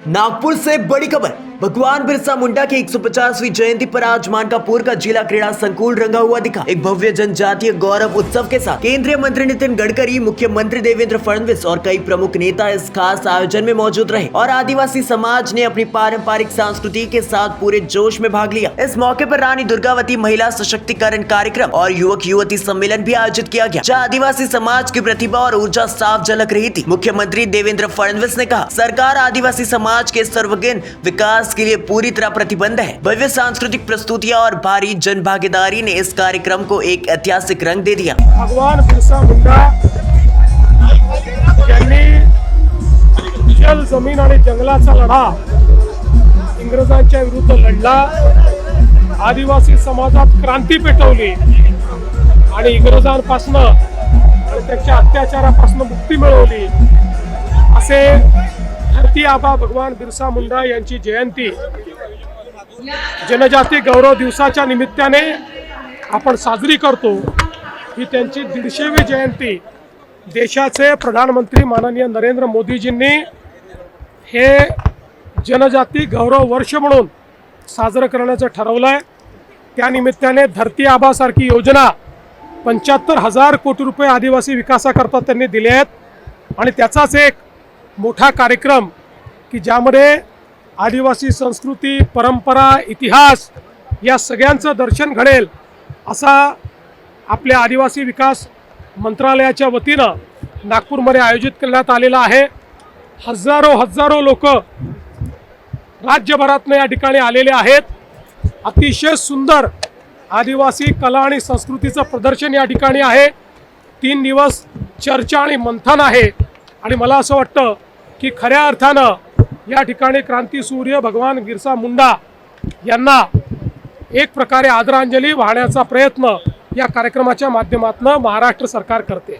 नागपुर से बड़ी खबर। भगवान बिरसा मुंडा की 150वीं जयंती पर आज मानकापुर का जिला क्रीड़ा संकुल रंगा हुआ दिखा। एक भव्य जनजातीय गौरव उत्सव के साथ केंद्रीय मंत्री नितिन गडकरी, मुख्यमंत्री देवेंद्र फडणवीस और कई प्रमुख नेता इस खास आयोजन में मौजूद रहे और आदिवासी समाज ने अपनी पारंपरिक संस्कृति के साथ पूरे जोश में भाग लिया। इस मौके पर रानी दुर्गावती महिला सशक्तिकरण कार्यक्रम और युवक युवती सम्मेलन भी आयोजित किया गया, जहाँ आदिवासी समाज की प्रतिभा और ऊर्जा साफ झलक रही थी। मुख्यमंत्री देवेंद्र फडणवीस ने कहा, सरकार आदिवासी समाज के सर्वगीण विकास के लिए पूरी तरह प्रतिबद्ध है। भव्य सांस्कृतिक प्रस्तुतियां और भारी जन भागीदारी ने इस कार्यक्रम को एक ऐतिहासिक रंग दे दिया। भगवान बिरसा मुंडा यांनी जल, जमीन आणि जंगलाचा लढा इंग्रजांच्या विरुद्ध लढला, आदिवासी समाजात क्रांती पेटवली आणि इंग्रजांपासून आणि त्याच्या अत्याचारापासून मुक्ती मिळवली। असे धरती आबा भगवान बिरसा मुंडा यांची जयंती जनजाती गौरव दिवसाच्या निमित्ताने आपण साजरी करतो। ही त्यांची 150वी जयंती देशाचे प्रधानमंत्री माननीय नरेंद्र मोदीजींनी हे जनजाती गौरव वर्ष म्हणून साजरं करण्याचं ठरवलंय। त्या निमित्ताने धरती आबासारखी योजना 75,000 कोटी रुपये आदिवासी विकासाकरता त्यांनी दिले आहेत आणि त्याचाच एक मोठा कार्यक्रम की ज्यामध्ये आदिवासी संस्कृती, परंपरा, इतिहास या सगळ्यांचं दर्शन घडेल असा आपल्या आदिवासी विकास मंत्रालयाच्या वतीनं नागपूरमध्ये आयोजित करण्यात आलेला आहे। हजारो लोक राज्यभरातून या ठिकाणी आलेले आहेत। अतिशय सुंदर आदिवासी कला आणि संस्कृतीचं प्रदर्शन या ठिकाणी आहे। 3 दिवस चर्चा आणि मंथन आहे आणि मला असं वाटतं की खऱ्या अर्थानं या ठिकाणी क्रांतीसूर्य भगवान बिरसा मुंडा यांना एक प्रकारे आदरांजली वाहण्याचा प्रयत्न या कार्यक्रमाच्या माध्यमातून महाराष्ट्र सरकार करते।